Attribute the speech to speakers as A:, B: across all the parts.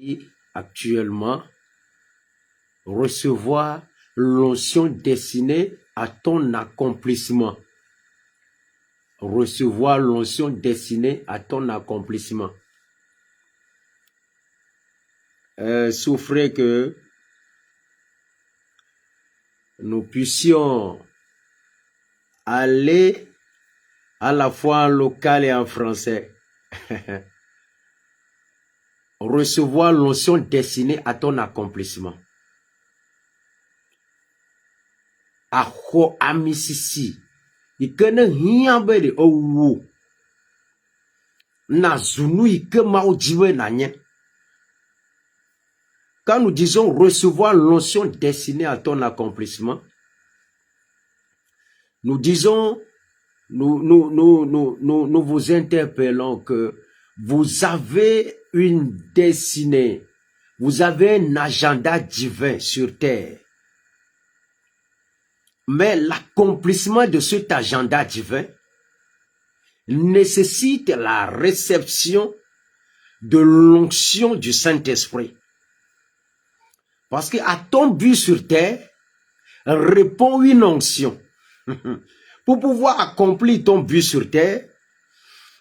A: Et actuellement recevoir l'onction destinée à ton accomplissement. Recevoir l'onction destinée à ton accomplissement. Souffrez que nous puissions aller à la fois en local et en français. Recevoir l'onction destinée à ton accomplissement. Aho amisisi. Ikene hiambere owo. Na zunu ike maudjiwe nanye. Quand nous disons recevoir l'onction destinée à ton accomplissement, nous disons, nous vous interpellons que vous avez une destinée, vous avez un agenda divin sur terre. Mais l'accomplissement de cet agenda divin nécessite la réception de l'onction du Saint-Esprit. Parce qu'à ton but sur terre, répond une onction. Pour pouvoir accomplir ton but sur terre,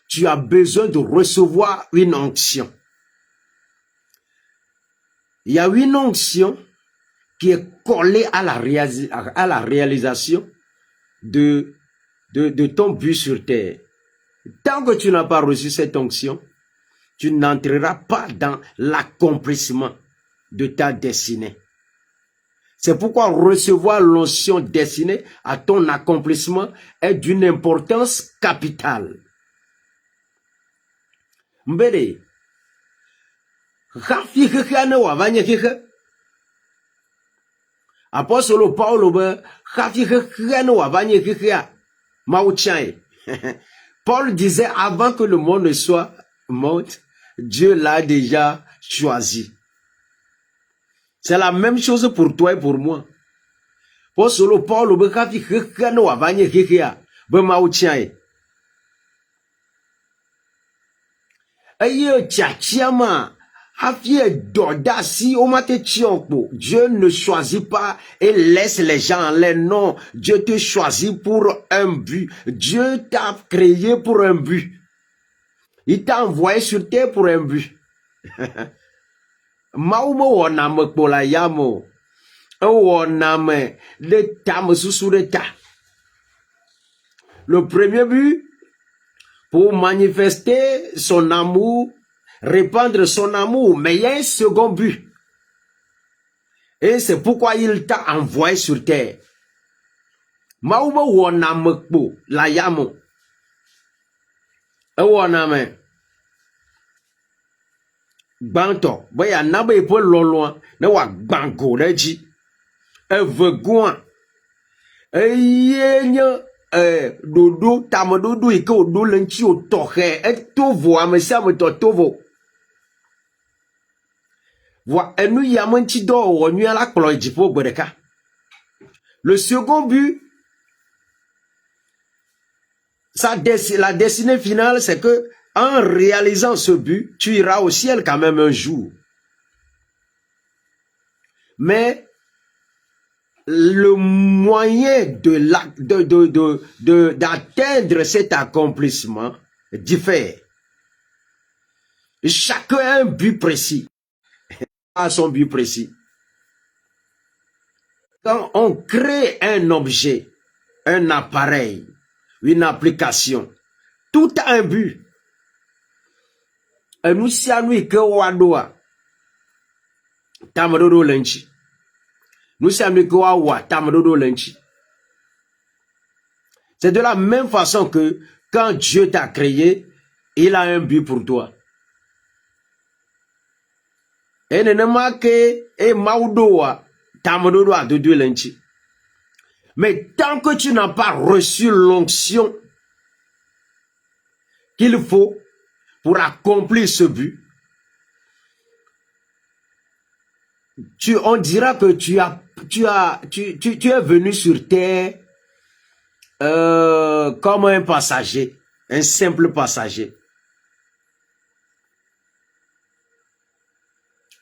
A: tu as besoin de recevoir une onction. Il y a une onction qui est collée à la réalisation de ton but sur terre. Tant que tu n'as pas reçu cette onction, tu n'entreras pas dans l'accomplissement de ta destinée. C'est pourquoi recevoir l'onction destinée à ton accomplissement est d'une importance capitale. Mbele, Apostole Paul Paul disait avant que le monde ne soit mort, Dieu l'a déjà choisi. C'est la même chose pour toi et pour moi. Apostole Paul Dieu ne choisit pas et laisse les gens en l'air. Non, Dieu te choisit pour un but. Dieu t'a créé pour un but. Il t'a envoyé sur terre pour un but. Le premier but, pour manifester son amour, répandre son amour, mais il y a un second but. Et c'est pourquoi il t'a envoyé sur terre. Mauma wonamekpo la yamo. E woname. Banto, boya nabe po loloa, ne wa bango reji. E vegoan. E yenye dodo tamadodo ike odo lenchi otohe e tovo amesa me tovo. Voa enu yamanchi do wonu ala kplo ejipo gbedeka. Le second but, la destinée finale, c'est que en réalisant ce but, tu iras au ciel quand même un jour. Mais le moyen d'atteindre cet accomplissement diffère. Chacun a un but précis. A son but précis. Quand on crée un objet, un appareil, une application, tout a un but. Et nous savons que wadoa tamadodo lenchi. Nous savons que wawa tamadodo lenchi. C'est de la même façon que quand Dieu t'a créé, il a un but pour toi. Et ne marque et maudoa tamadodo a de lenchi. Mais tant que tu n'as pas reçu l'onction qu'il faut pour accomplir ce but, on dira que tu es venu sur terre comme un passager, un simple passager.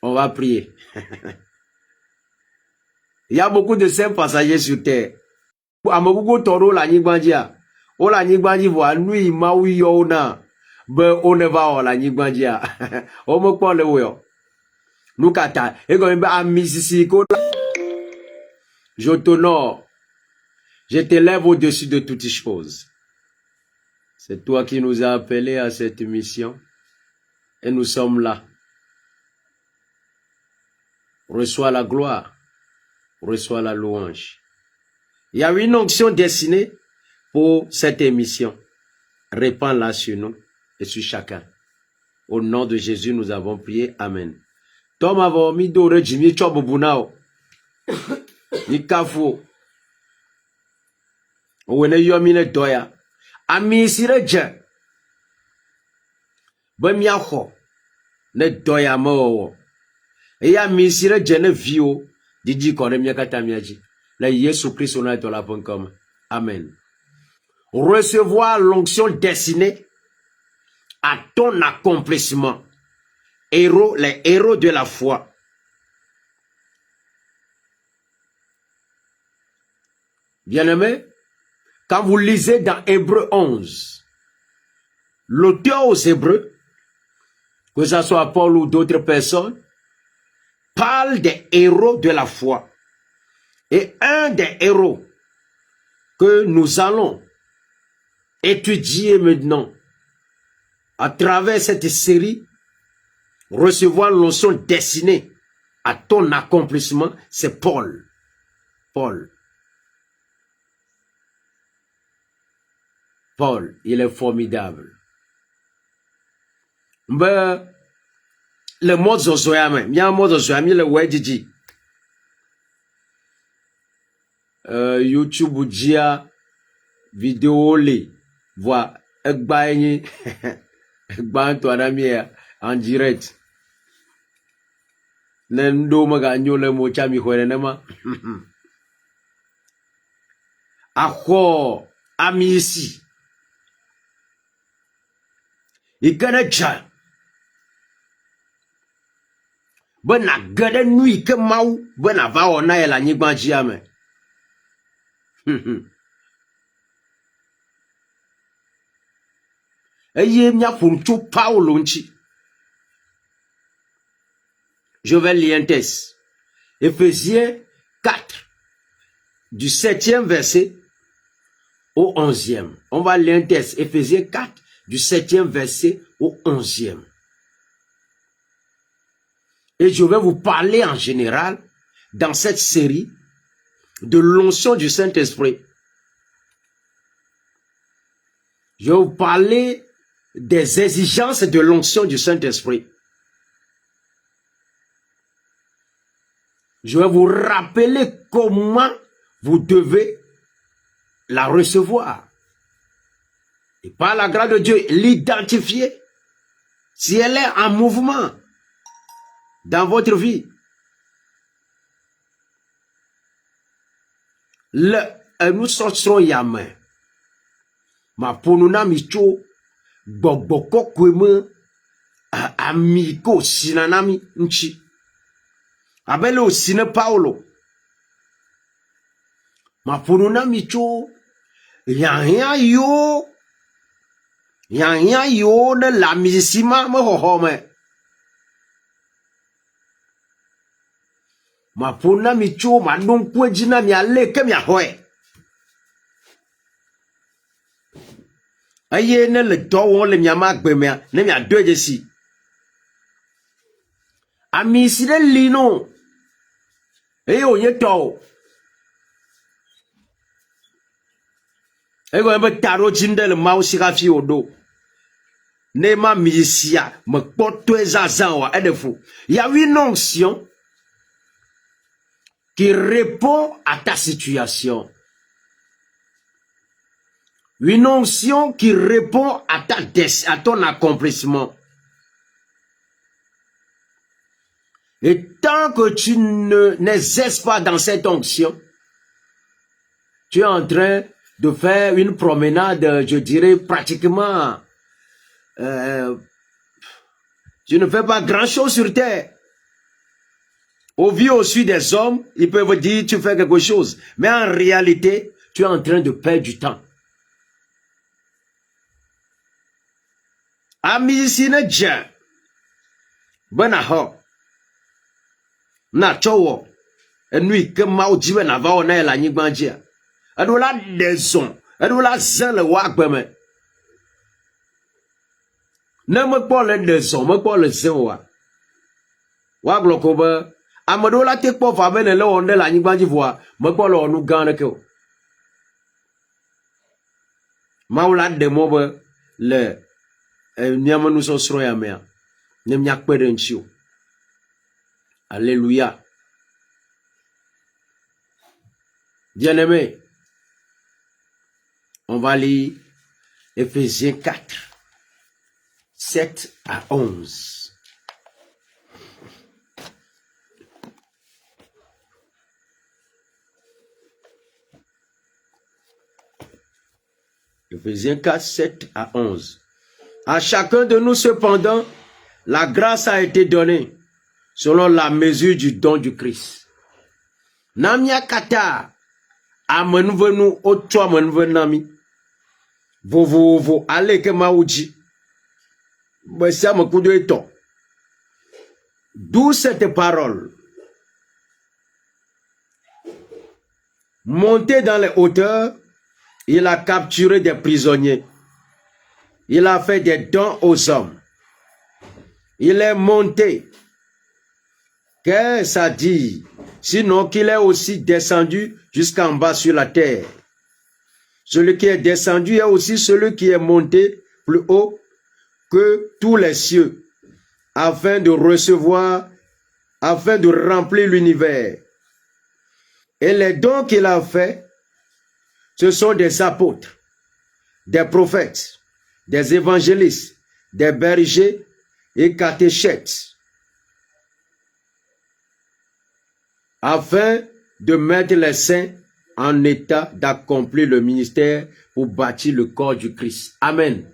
A: On va prier. Il y a beaucoup de saints passagers sur terre. Amagugo toro la nyigbandia. O la nyigbandia voa nui maui yona. Be oneva o la nyigbandia. O mo kwa le weo. Nukata. Ego mbe amisisi ko. Je t'honore. Je t'élève au-dessus de toutes choses. C'est toi qui nous as appelés à cette mission. Et nous sommes là. Reçois la gloire. Reçois la louange. Il y a une onction destinée pour cette émission. Répands-la sur nous et sur chacun. Au nom de Jésus, nous avons prié. Amen. Tom avo mi dore jimi chobo bunao. Ni kafu. Owene yomine doya. Ami sire je. Bemia ho. Ne doya mo. Eya mi sire je ne vio. Didi kore miya kata miyaji. La Yesu Christ on a la comme. Amen. Recevoir l'onction destinée à ton accomplissement. Les héros de la foi. Bien-aimés, quand vous lisez dans Hébreux 11, l'auteur aux Hébreux, que ce soit Paul ou d'autres personnes, parle des héros de la foi. Et un des héros que nous allons étudier maintenant à travers cette série, recevoir l'onction destinée à ton accomplissement, c'est Paul. Paul, il est formidable. Mais le mot Zozoyame, il y a un mot Zozoyame, le Wediji. YouTube dia vidéo li voix egbaini egbanto anamia en direct nendo maga nyole mo chami hwenema akho amisi ikana cha bana gade nui ke mau bana va ona ela nyigbanji ame. Je vais lire un texte. Éphésiens 4, du 7e verset au 11e. On va lire un texte. Éphésiens 4, du 7e verset au 11e. Et je vais vous parler en général, dans cette série, de l'onction du Saint-Esprit. Je vais vous parler des exigences de l'onction du Saint-Esprit. Je vais vous rappeler comment vous devez la recevoir. Et par la grâce de Dieu, l'identifier si elle est en mouvement dans votre vie. Nous sortirons yame. Ma ponuna micho bogboko kweme amiko sinanami nchi. Abele osine Paulo. Ma ponuna micho yanya yo ne la misima me hohome. Ma ponuna micho ma donkwe jina mi ale ke mi ahoe. Aye ne le dowo le miama gbemea ne mi adoje si. Ami si de lino. O ye to. Ego embe taro jinde le mau sika fi odo. Ne ma misia me poto ezazan wa edefo. Il y a une onction qui répond à ta situation. Une onction qui répond à ton accomplissement. Et tant que tu n'exerces pas dans cette onction, tu es en train de faire une promenade, je dirais pratiquement, tu ne fais pas grand chose sur terre. Au vu au-dessus des hommes, ils peuvent dire tu fais quelque chose. Mais en réalité, tu es en train de perdre du temps. Amisine je. Bena ho. Na chowo. Enui ke mau jiwe na va ona la nyigbanjia. Ado la deson. Ado la zan le wagbeme. Ne me kpo le deson, me kpo le zan wa. Waglo ko be amedo la te kpo fa be ne le onde la nyigbanji voa, me kpo le onu gan ke o. Mau la de mo be le miame nu so sro ya mea. Ne mia kpere nchi o. Alléluia. Bien-aimé, on va lire Éphésiens 4, 7 à 11. Éphésiens 4, 7 à 11. À chacun de nous, cependant, la grâce a été donnée selon la mesure du don du Christ. Namia kata amenvenu ocho amenvenami. Vovo ale ke mauji. Besa makudo eto. D'où cette parole. Monté dans les hauteurs, il a capturé des prisonniers. Il a fait des dons aux hommes. Il est monté. Qu'est-ce que ça dit? Sinon qu'il est aussi descendu jusqu'en bas sur la terre. Celui qui est descendu est aussi celui qui est monté plus haut que tous les cieux, afin de recevoir, afin de remplir l'univers. Et les dons qu'il a fait, ce sont des apôtres, des prophètes, des évangélistes, des bergers et catéchètes, afin de mettre les saints en état d'accomplir le ministère pour bâtir le corps du Christ. Amen.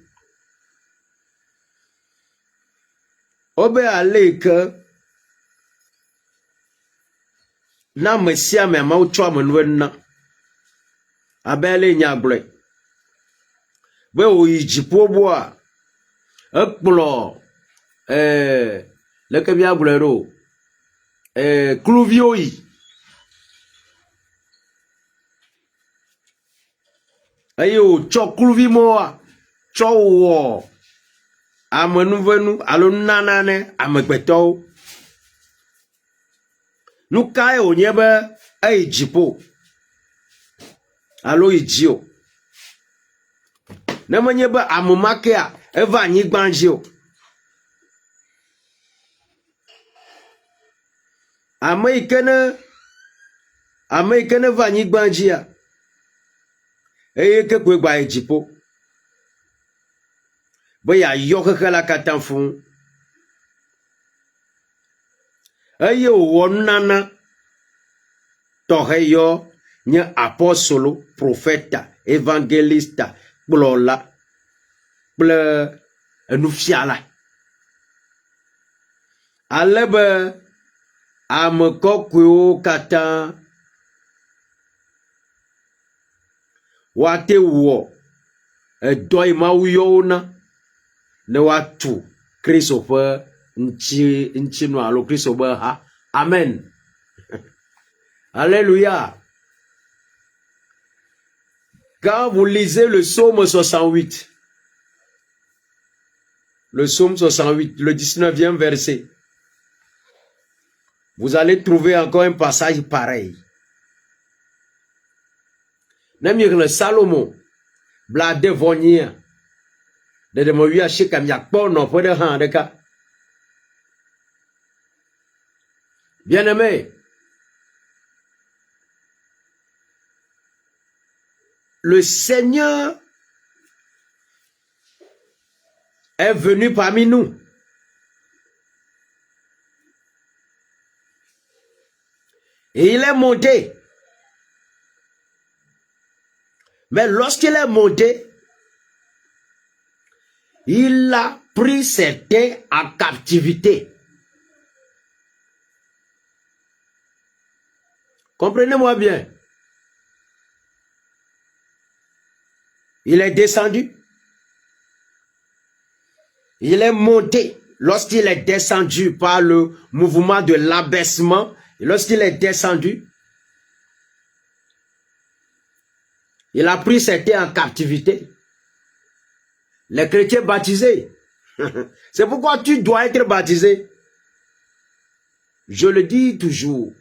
A: Obe aleke na mesia me ma utwa menwenna abele nyagle be o yijipo bo a ekplo leke bia glero kluvio yi ayo chokluvi moa chowo amenuvenu alo nanane amegbeto nukae onyebe jipo alo ijio nemanyebe amumakea eva anyigbanjio ameikene va anyigbanjia eye ke kwe gba ejipo be ya yo keke la katan fun eye wo nana toheyo nye apostolo profeta evangelista blola ble enufiala alebe amekokwe katan wate wo edoi mawuyona ne watu Christopher nchi no alo Christopher ha amen. Alléluia. Quand vous lisez le psaume 68, le 19e verset, vous allez trouver encore un passage pareil. Nemir le Salomon, blade vonia, de moya shikam yakpo no pode han de ka. Bien-aimé, le Seigneur est venu parmi nous. Et il est monté. Mais lorsqu'il est monté, il a pris certains en captivité. Comprenez-moi bien. Il est descendu. Il est monté. Lorsqu'il est descendu par le mouvement de l'abaissement, lorsqu'il est descendu, il a pris certains en captivité. Les chrétiens baptisés. C'est pourquoi tu dois être baptisé. Je le dis toujours.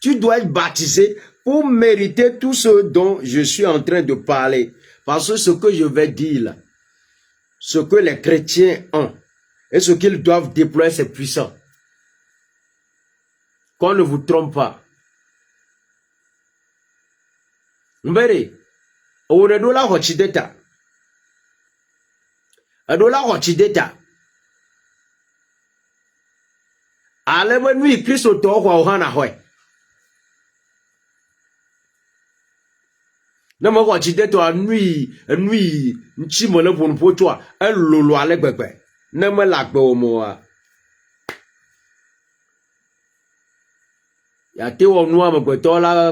A: Tu dois être baptisé pour mériter tout ce dont je suis en train de parler. Parce que ce que je vais dire là, ce que les chrétiens ont et ce qu'ils doivent déployer, c'est puissant. Qu'on ne vous trompe pas. Mbere, on est dans la rochideta. Dans la rochideta. Allez, nous, Christ au tort, ou à Hanahoy. Non, moi, rochideta, nuit, nchimone pour nous pour toi, un lolo à l'égbèque. Non, moi, la moi. Ya te wo noa me gbeto la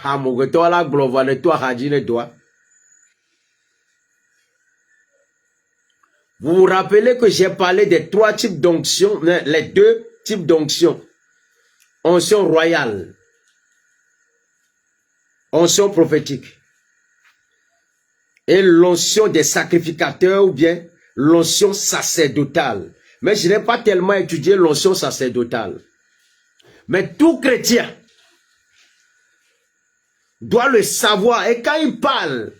A: amo gbeto la glova ne to haji ne doa. Vous vous rappelez que j'ai parlé des trois types d'onction, les deux types d'onction. Onction royale, onction prophétique et l'onction des sacrificateurs ou bien l'onction sacerdotale. Mais je n'ai pas tellement étudié l'onction sacerdotale. Mais tout chrétien doit le savoir. Et quand il parle,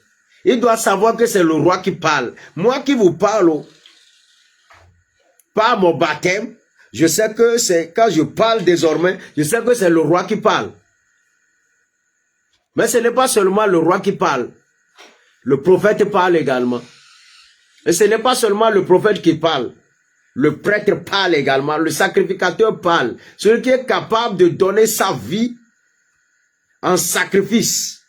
A: il doit savoir que c'est le roi qui parle. Moi qui vous parle, par mon baptême, je sais que c'est, quand je parle désormais, je sais que c'est le roi qui parle. Mais ce n'est pas seulement le roi qui parle. Le prophète parle également. Et ce n'est pas seulement le prophète qui parle. Le prêtre parle également, le sacrificateur parle. Celui qui est capable de donner sa vie en sacrifice,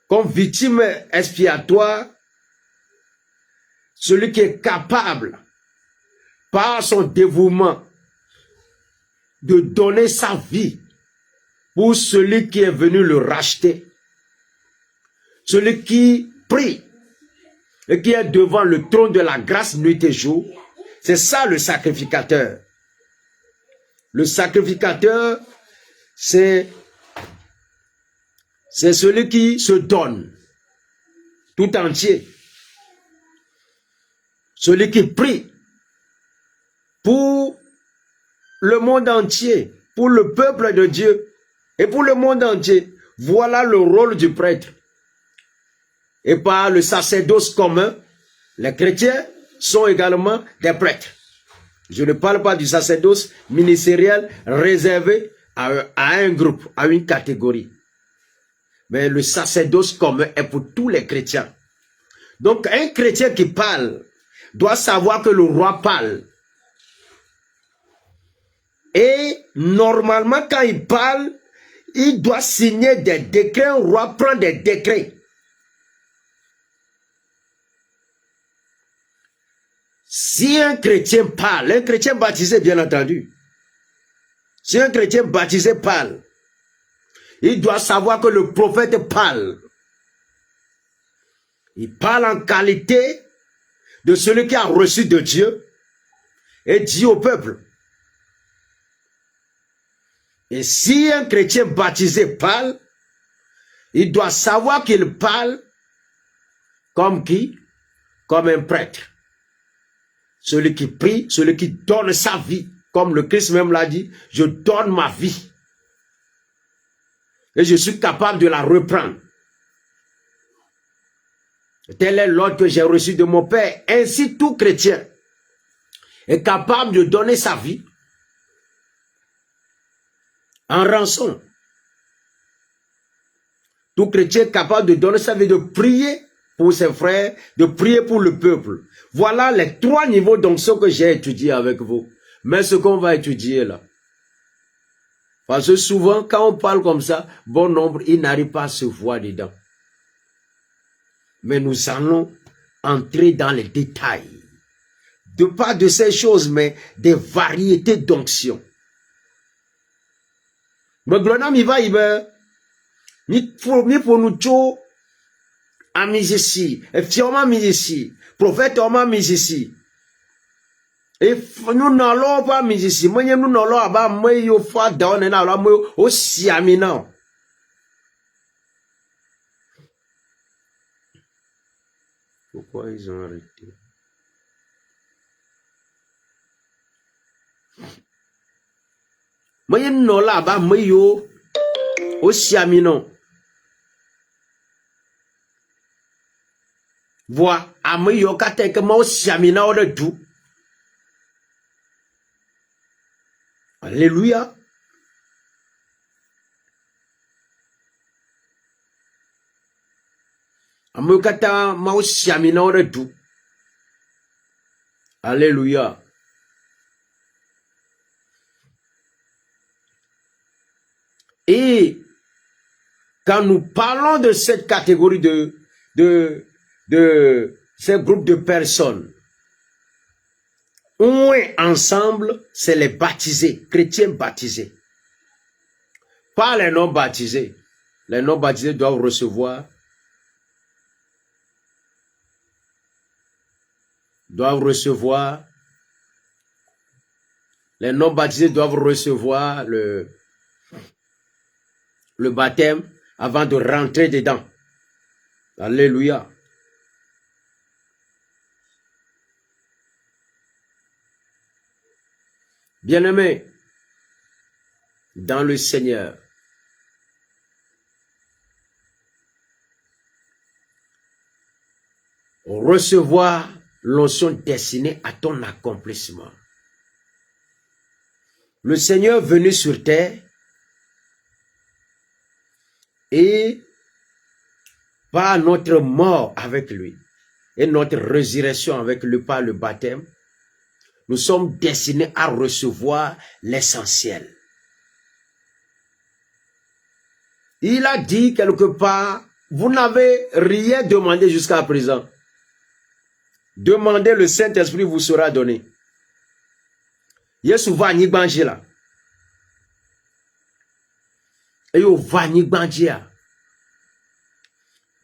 A: comme victime expiatoire, celui qui est capable, par son dévouement, de donner sa vie pour celui qui est venu le racheter. Celui qui prie et qui est devant le trône de la grâce nuit et jour. C'est ça le sacrificateur. Le sacrificateur, c'est celui qui se donne tout entier. Celui qui prie pour le monde entier, pour le peuple de Dieu et pour le monde entier. Voilà le rôle du prêtre. Et par le sacerdoce commun, les chrétiens sont également des prêtres. Je ne parle pas du sacerdoce ministériel réservé à un groupe, à une catégorie. Mais le sacerdoce commun est pour tous les chrétiens. Donc un chrétien qui parle doit savoir que le roi parle. Et normalement quand il parle, il doit signer des décrets. Un roi prend des décrets. Si un chrétien parle, un chrétien baptisé bien entendu, si un chrétien baptisé parle, il doit savoir que le prophète parle. Il parle en qualité de celui qui a reçu de Dieu et dit au peuple. Et si un chrétien baptisé parle, il doit savoir qu'il parle comme qui? Comme un prêtre. Celui qui prie, celui qui donne sa vie. Comme le Christ même l'a dit, je donne ma vie. Et je suis capable de la reprendre. Tel est l'ordre que j'ai reçu de mon Père. Ainsi, tout chrétien est capable de donner sa vie en rançon. Tout chrétien est capable de donner sa vie, de prier pour ses frères, de prier pour le peuple. Voilà les trois niveaux d'onction que j'ai étudiés avec vous. Mais ce qu'on va étudier là. Parce que souvent, quand on parle comme ça, bon nombre, ils n'arrivent pas à se voir dedans. Mais nous allons entrer dans les détails. Pas de ces choses, mais des variétés d'onction. Mais glona mi va ibe. Mi pour nous cho. Amizesi. Et fioma mizesi. Prophète oma mizesi. Et nous n'allons pas mizesi. Moi, nous n'allons pas. Moi, yo fa donne na la moi aussi amina. Pourquoi ils ont arrêté? Moi, nous là bas moi yo aussi amina. Vois, à moi yo kate que moi aussi amina au de tout. Alléluia. Moi kate moi aussi amina au de tout. Alléluia. Et quand nous parlons de cette catégorie de ce groupe de personnes, on est ensemble, c'est les baptisés, chrétiens baptisés. Pas les non baptisés. Les non baptisés doivent recevoir les non baptisés doivent recevoir le baptême avant de rentrer dedans. Alléluia. Bien-aimés, dans le Seigneur, recevoir l'onction destinée à ton accomplissement. Le Seigneur venu sur terre et par notre mort avec lui et notre résurrection avec lui par le baptême, nous sommes destinés à recevoir l'essentiel. Il a dit quelque part, vous n'avez rien demandé jusqu'à présent. Demandez, le Saint-Esprit vous sera donné. Yesu va ni banji la. Et yo va ni banji a.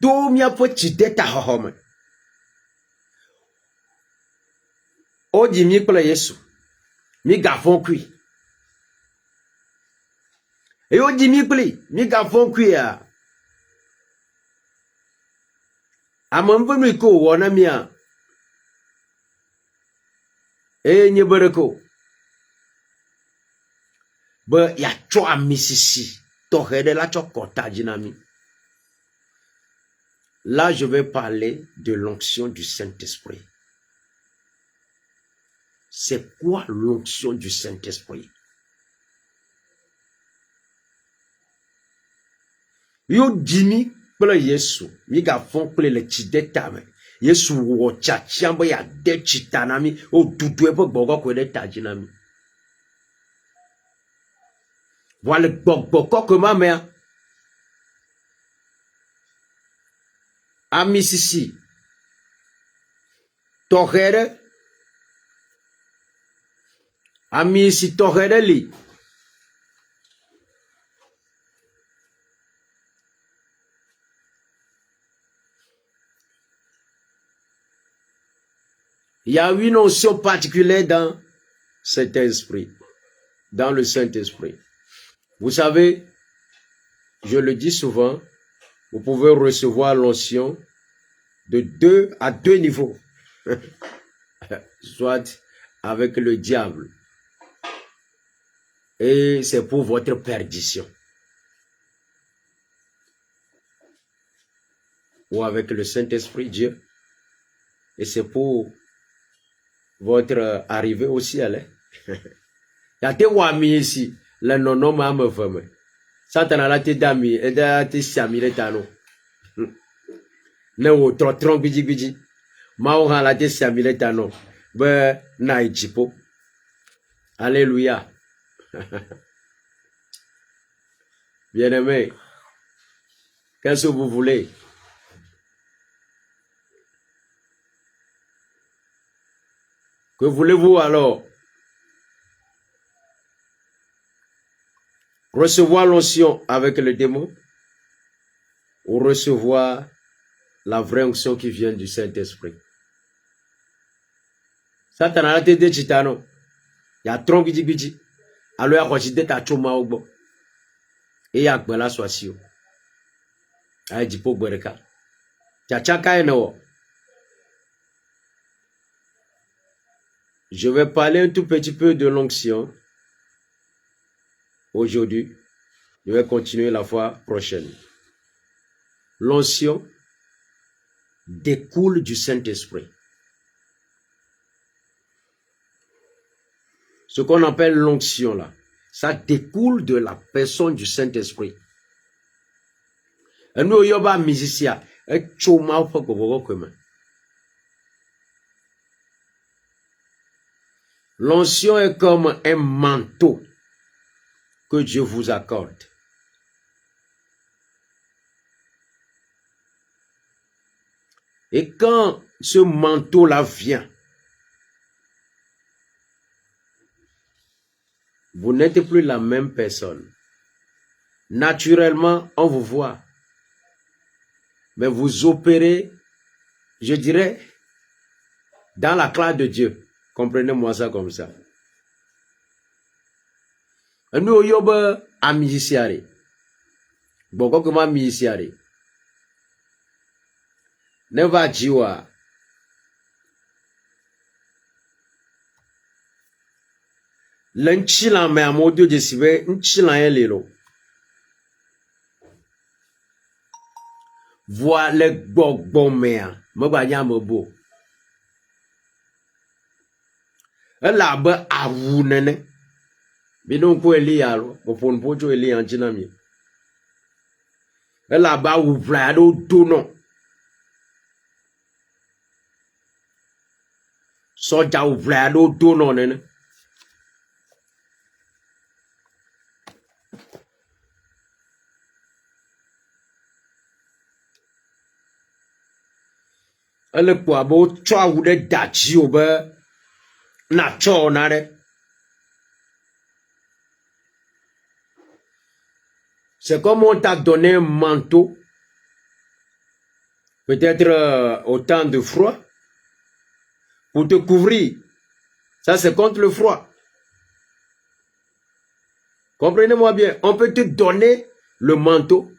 A: Do mi apo chite ta hohome. O di mi pele Yesu. Mi gafon kui. Et o di mi pele, mi gafon kui a. Amambo mi ko wona mi a. E nye bereko. Be ya cho amisisi. Tohede la cho kota jinami. Là, je vais parler de l'onction du Saint-Esprit. C'est quoi l'onction du Saint-Esprit? Yo dimi pele Yesu. Mi ga fon pele le chidetame. Yesu wo chachambo ya de chitanami. O dudu epo bogo kwede tajinami. Voilà le bogo que ma mère. Amisisi. Tohere. Amisi tohere li. Il y a une notion particulière dans cet esprit, dans le Saint-Esprit. Vous savez, je le dis souvent, vous pouvez recevoir l'onction de 2 à 2 niveaux. Soit avec le diable. Et c'est pour votre perdition. Ou avec le Saint-Esprit, Dieu. Et c'est pour votre arrivée au ciel. Yate wami ici, le nono ma me femme. Satan la te dami, et da te siami le tano. Ne wo tron biji biji. Ma o la te siami le tano. Be na ijipo. Alléluia. Bien-aimé, qu'est-ce que vous voulez? Que voulez-vous alors? Recevoir l'onction avec le démon ou recevoir la vraie onction qui vient du Saint-Esprit. Satan a été chitano. Il y a trop de alors il y a ta choma au bon. Et il y a bela soisio. Aïe dit pour bereka. Je vais parler un tout petit peu de l'onction aujourd'hui. Je vais continuer la fois prochaine. L'onction découle du Saint-Esprit. Ce qu'on appelle l'onction là, ça découle de la personne du Saint-Esprit. Et nous, yoba musicien, et choma ou pas comme l'onction est comme un manteau que Dieu vous accorde. Et quand ce manteau-là vient, vous n'êtes plus la même personne. Naturellement, on vous voit. Mais vous opérez, je dirais, dans la classe de Dieu. Comprenez-moi ça comme ça. Nous, yoba a musiciari. Boko kuma musiciari. Ne va jiwa. L'enchilan me amodio de sive, enchilan elelo. Vois le gbogbo mea, me banya me bo. La ba awu nene. Bidon ko eli yalo, bo pon pocho eli anchina mi. La ba wu vlado dono. Soja wu vlado dono nene. Le poabo choa ou de dachi ou be na cho nare. C'est comme on t'a donné un manteau, peut-être au temps de froid, pour te couvrir. Ça, c'est contre le froid. Comprenez-moi bien, on peut te donner le manteau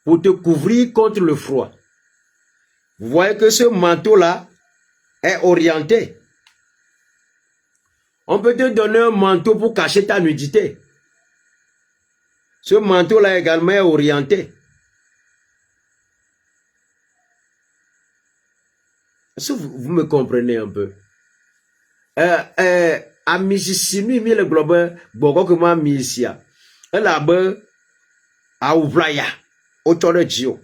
A: pour te couvrir contre le froid. Vous voyez que ce manteau-là est orienté. On peut te donner un manteau pour cacher ta nudité. Ce manteau-là également est orienté. Est-ce que vous me comprenez un peu? A misisimi mi le globe boko kuma misia. La be a ouvraya autour de Dieu.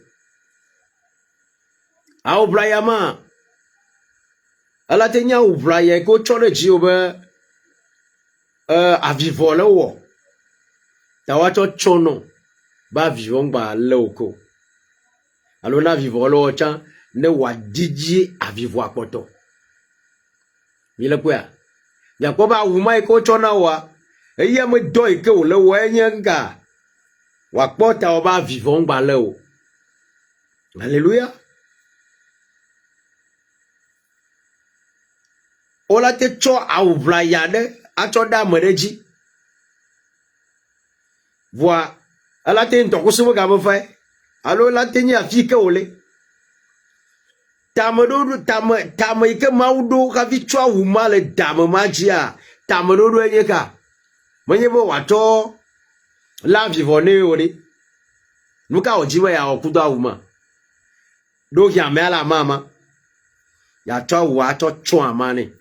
A: A ouvraya ma. Ala tenya ouvraya ko autour de Dieu be a vivole wo. Tawato chono ba vivon ba loko. Alors na vivole wo chan ne wa didi a vivre poto. Mile kwa. Ya kwa ba wuma ko chona wa. Eya me do ike o le wo enyenga. Wa pota o ba vivon ba le o. Alléluia. Ola te cho a ouvra yade a cho da mereji. Voi ala te ntoko so ga bo fa. Alo la te nya fi ke ole. Tamodo tamo ike maudo ka vi cho wuma le dame magia. Tamodo enyeka. Mwenye bo wato la vivone ori. Nuka ojiwe ya okudo awuma. Do ya me ala mama. Ya to wa to cho amane.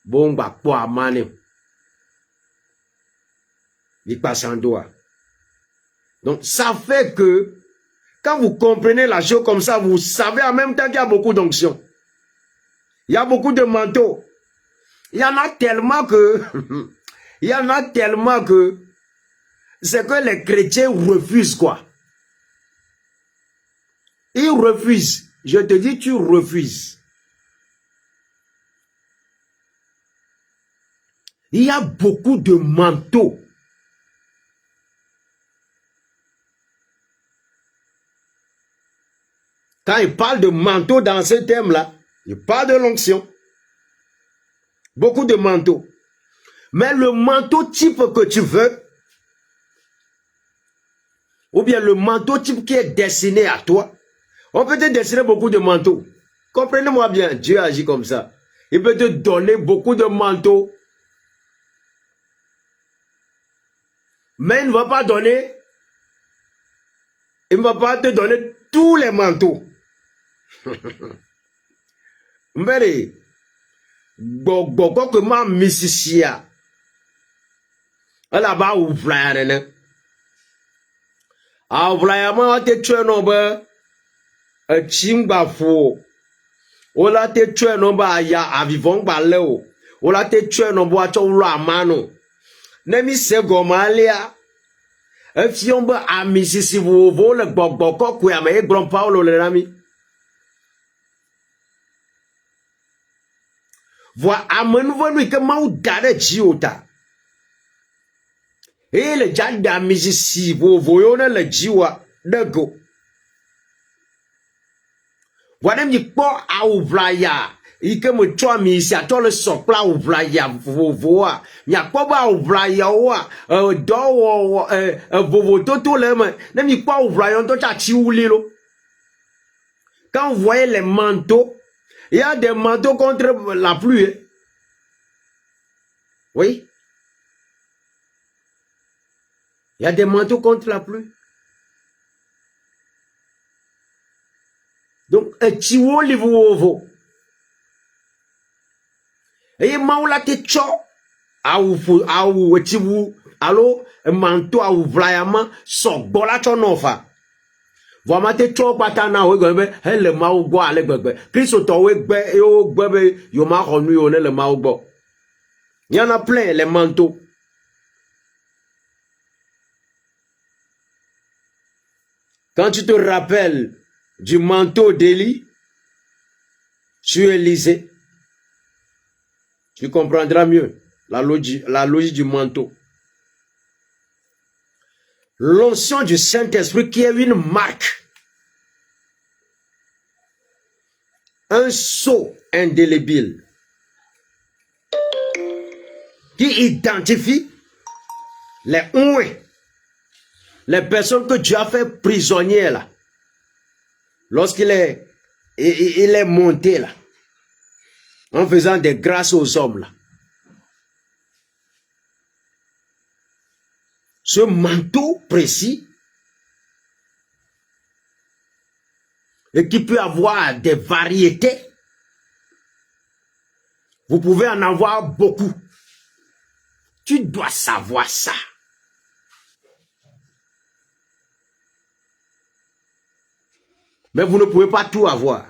A: Bomba po amane. Il passe en doigt. Donc ça fait que quand vous comprenez la chose comme ça, vous savez en même temps qu'il y a beaucoup d'onction. Il y a beaucoup de manteaux. Il y en a tellement que il y en a tellement que c'est que les chrétiens refusent quoi. Ils refusent. Je te dis, tu refuses. Il y a beaucoup de manteaux Quand il parle de manteau dans ce thème-là, il parle de l'onction. Beaucoup de manteaux. Mais le manteau type que tu veux, ou bien le manteau type qui est destiné à toi, on peut te dessiner beaucoup de manteaux. Comprenez-moi bien, Dieu agit comme ça. Il peut te donner beaucoup de manteaux. Mais il ne va pas donner, il ne va pas te donner tous les manteaux. Mbele, gbogbo que ma misisia. Ala ba ouvra nene. A ouvra ma te tue no ba chimba fo. Ola te tue no ba ya avivon ba leo. Ola te tue no bo acho lo amano. Nemi se gomalia. E fion ba amisisi vo le gbogbo ko ku ya me gbron Paulo le rami. Voa amenvenu que mau dare jiota. Et le janda misisi voyona le jiwa dego. Voa mi po a ouvraya. Ike me choa misi a to le sopla ouvraya voa. Mi a po ba ouvraya wa do vovo toto le me. Ne mi po ouvraya to cha chi oulilo. Quand vous voyez les manteaux, il y a des manteaux contre la pluie. Hein? Oui. Il y a des manteaux contre la pluie. Donc, un tiwo li vovo. Et maula te cho. Au tiwo. Allo, un manteau à ouvrièrement. So, bola cho nofa. Vraiment te cho patana we gbe le ma ugbo ale gbegbe Christ to we gbe yo gbebe yo ma ronu yo le ma ugbo. Il y en a plein les manteaux. Quand tu te rappelles du manteau d'Élie sur Élysée, tu comprendras mieux la logique du manteau. L'onction du Saint-Esprit qui est une marque, un sceau indélébile qui identifie les ouins, les personnes que Dieu a fait prisonniers là, lorsqu'il est monté là, en faisant des grâces aux hommes là. Ce manteau précis et qui peut avoir des variétés. Vous pouvez en avoir beaucoup. Tu dois savoir ça. Mais vous ne pouvez pas tout avoir.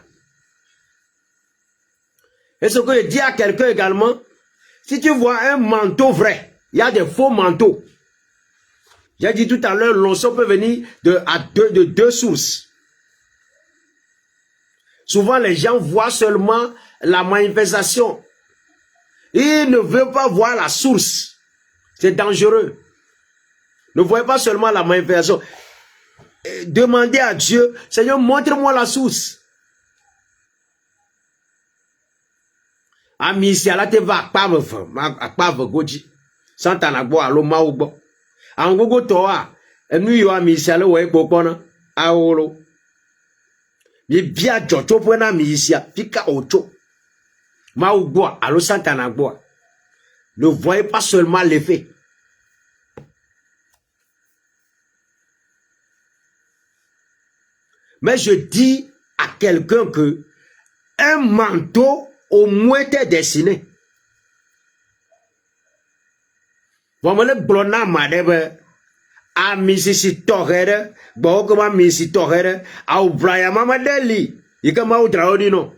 A: Et ce que je dis à quelqu'un également, si tu vois un manteau vrai, il y a des faux manteaux. J'ai dit tout à l'heure, l'onction peut venir de deux sources. Souvent, les gens voient seulement la manifestation. Ils ne veulent pas voir la source. C'est dangereux. Ne voyez pas seulement la manifestation. Demandez à Dieu, Seigneur, montre-moi la source. Ami, si elle te va pas me faire, pas me goji. Sans t'en avoir, l'eau m'a ou bon. En gogo toa, nous y a mis ça le way bopona, aolo. Mi bien jocho pona misia, pika ocho. Ma ou bois, allo santana bois. Ne voyez pas seulement l'effet. Mais je dis à quelqu'un que un manteau au moins t'est destiné. Vamos le blona madebe a misisi tohere bo ko ma misi tohere a ubraya mama deli ika ma udra odino.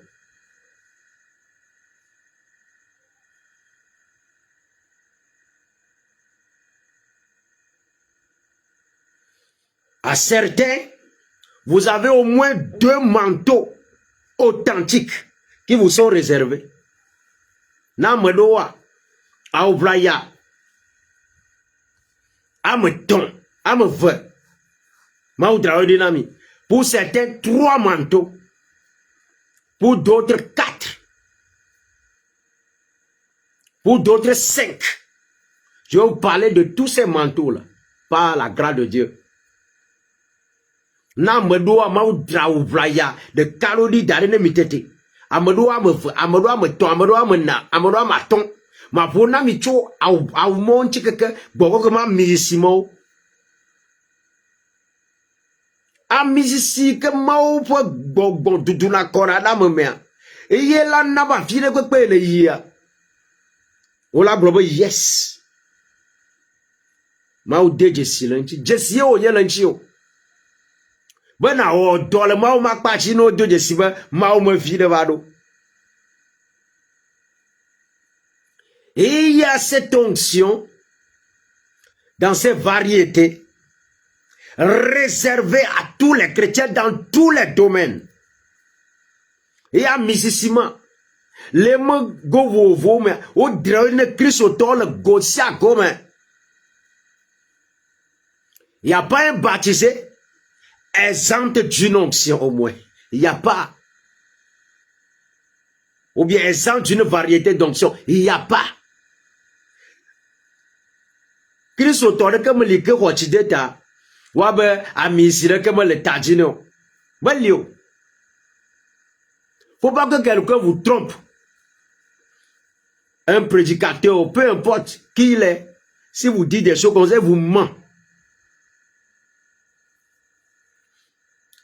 A: À certains, vous avez au moins 2 manteaux authentiques qui vous sont réservés. Na medoa a ubraya ame ton, ame ve. Pour certains, 3 manteaux. Pour d'autres, 4. Pour d'autres, 5. Je vais vous parler de tous ces manteaux-là, par la grâce de Dieu. Na medoa mau draubraya de kalodi darene mitete. Amedoa me to, amedoa me na, amedoa ma ton. Ma pona mi cho au monchi keke boko kama misimo. A misisi ke mau po gbogbo duduna kora da me mea. Eye la na ba fire kwe pe le yia. Ola blobo yes. Mau deje silenci. Jesi o ye lanci o. Bena o dole mau makpachi no deje siba mau me fide vado. Et il y a cette onction dans ces variétés réservées à tous les chrétiens dans tous les domaines. Il y a misissima. Les mots go mais au drone Christ au tol gosia comme. Il n'y a pas un baptisé exempt d'une onction au moins. Il n'y a pas. Ou bien exempt d'une variété d'onction. Il n'y a pas. Christ au tol comme les que rochideta. Wabe amisire comme le tadino. Balio. Faut pas que quelqu'un vous trompe. Un prédicateur, peu importe qui il est, si vous dites des choses comme ça, vous ment.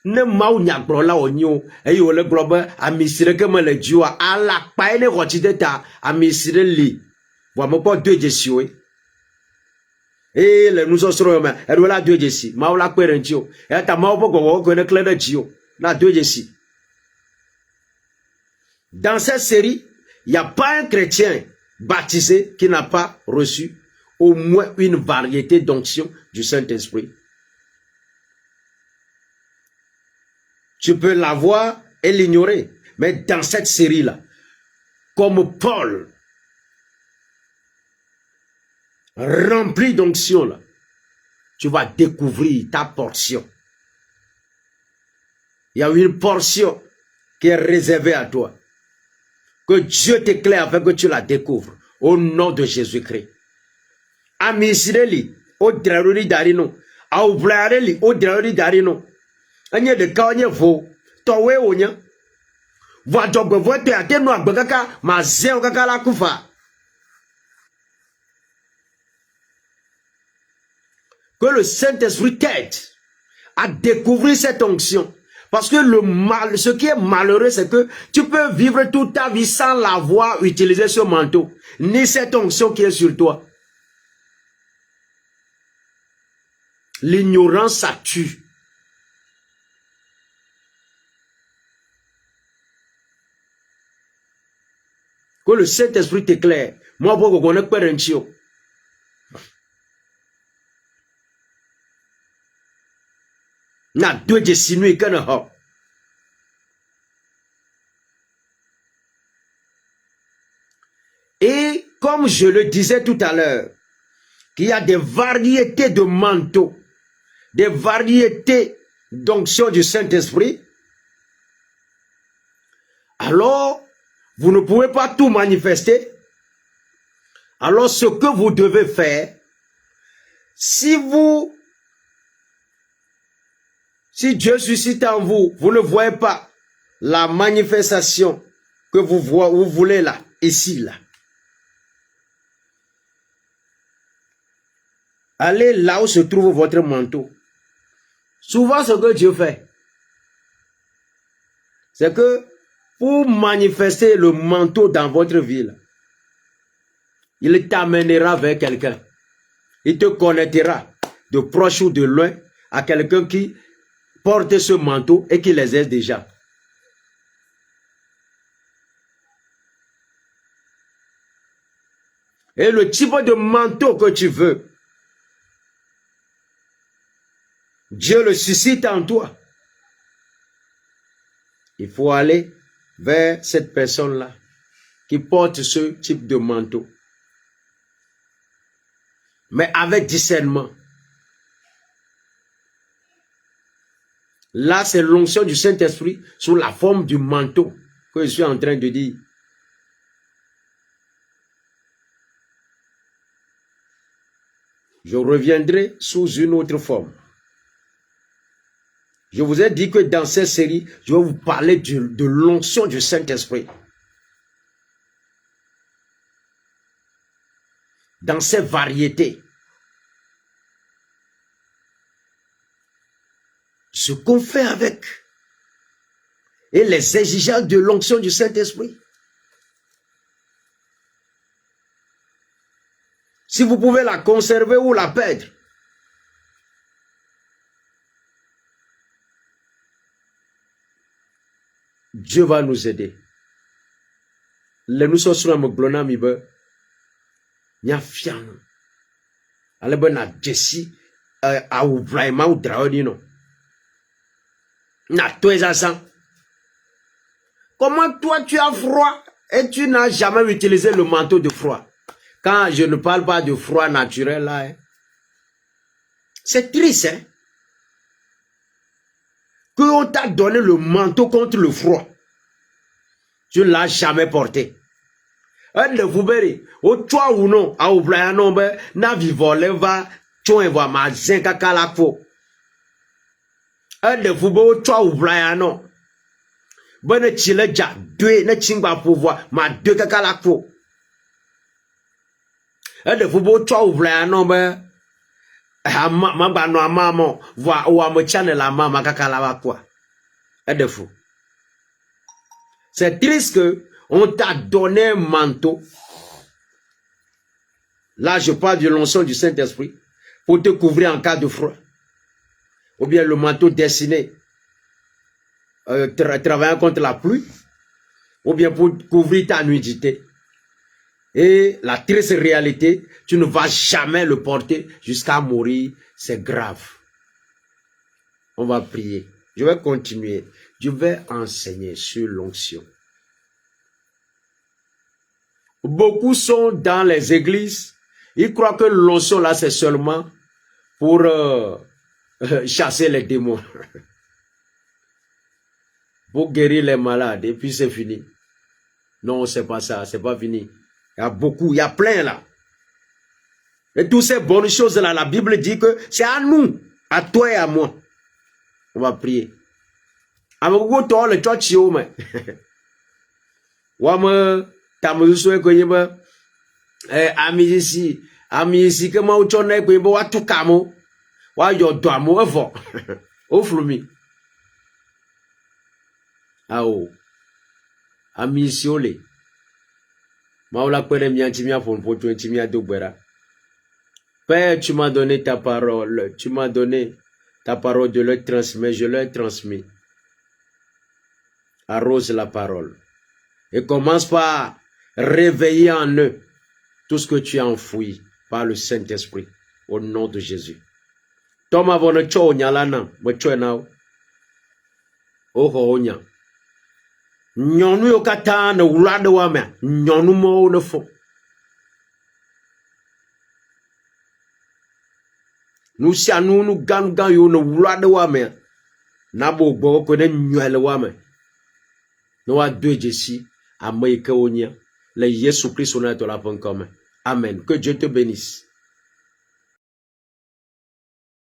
A: Ne mau nyak bro la onyo eyo le globe amisire que me le dio a la pa ne rochideta amisire li. Wa mo po deux jesio. Et le nous osoro ma e la deux jesi. Ma la kwerentio. E ta ma po go ne clé de jio. Na deux jesi. Dans cette série, il n'y a pas un chrétien baptisé qui n'a pas reçu au moins une variété d'onction du Saint-Esprit. Tu peux l'avoir et l'ignorer. Mais dans cette série-là, comme Paul, rempli d'onction, là, tu vas découvrir ta portion. Il y a une portion qui est réservée à toi. Que Dieu t'éclaire afin que tu la découvres. Au nom de Jésus-Christ. Amisireli, au draruri darino. Aouvrareli, au draruri darino. Anye de kanye vo. Towe onya. Vadogbe vote ateno agbegaka. Ma zeo kaka la kufa. Que le Saint-Esprit t'aide à découvrir cette onction. Parce que le mal, ce qui est malheureux, c'est que tu peux vivre toute ta vie sans l'avoir utilisé ce manteau, ni cette onction qui est sur toi. L'ignorance, ça tue. Que le Saint-Esprit t'éclaire. Moi, pour qu'on ne pas un. Na deux de sinui que ne. Et comme je le disais tout à l'heure, qu'il y a des variétés de manteaux, des variétés d'onction du Saint-Esprit, alors vous ne pouvez pas tout manifester. Alors ce que vous devez faire, si Dieu suscite en vous, vous ne voyez pas la manifestation que vous voulez là, ici, là. Allez là où se trouve votre manteau. Souvent, ce que Dieu fait, c'est que pour manifester le manteau dans votre ville, il t'amènera vers quelqu'un. Il te connectera de proche ou de loin à quelqu'un qui porte ce manteau et qui les aide déjà. Et le type de manteau que tu veux, Dieu le suscite en toi. Il faut aller vers cette personne-là qui porte ce type de manteau. Mais avec discernement. Là, c'est l'onction du Saint-Esprit sous la forme du manteau que je suis en train de dire. Je reviendrai sous une autre forme. Je vous ai dit que dans cette série, je vais vous parler de l'onction du Saint-Esprit. Dans ces variétés. Ce qu'on fait avec. Et les exigences de l'onction du Saint-Esprit. Si vous pouvez la conserver ou la perdre. Dieu va nous aider. Le nous sommes glona mibe. Nya fiano. Ale na Jesse a Ibrahima ou Draodino. Na toi comment toi tu as froid et tu n'as jamais utilisé le manteau de froid? Quand je ne parle pas de froid naturel là, hein. C'est triste, hein? Qu'on t'a donné le manteau contre le froid. Tu ne l'as jamais porté. Un de vous verrez, au toi ou non, à oublier un nombre, n'a vivole va, tu vois ma zinc calafo. Un de vous verrez, au toi oublier un nom. Bonne chile ja, deux, ne chingba pouvoir, ma deux calafo. Un de vous verrez, toi oublier un nombre. Ma bano maman, voit ou à me channel la maman kakala quoi. Un de vous. C'est triste que on t'a donné un manteau. Là, je parle de l'onction du Saint-Esprit pour te couvrir en cas de froid. Ou bien le manteau destiné travaillant contre la pluie. Ou bien pour couvrir ta nudité. Et la triste réalité, tu ne vas jamais le porter jusqu'à mourir. C'est grave. On va prier. Je vais continuer. Je vais enseigner sur l'onction. Beaucoup sont dans les églises. Ils croient que l'onction là, c'est seulement pour chasser les démons. Pour guérir les malades. Et puis c'est fini. Non, c'est pas ça. C'est pas fini. Il y a beaucoup, il y a plein là. Et toutes ces bonnes choses là, la Bible dit que c'est à nous, à toi et à moi. On va prier. Amogo to le church yo me. Wame tamuzo ko yeba amisi ke ma ucho na ko yeba watu kamo. Wa yo do amo evo. O flumi. Ao. Amisi ole. Maola kwere miantimia pour timia dogbera. Père, tu m'as donné ta parole. Tu m'as donné ta parole de leur transmettre. Je leur transmets. Arrose la parole. Et commence par réveiller en eux tout ce que tu as enfoui par le Saint-Esprit. Au nom de Jésus. Toma vono cho nyalana. Mocho nao. Oho onya. Nyonu yokata na ulade wame. Nyonu mo ne fo. Nous si nous gan yo no ulade wame. Nabo bo ko ne nyele wame. Nous a deux Jessi. Amen. Que Jésus Christ soit là pour la bonne commun. Amen. Que Dieu te bénisse.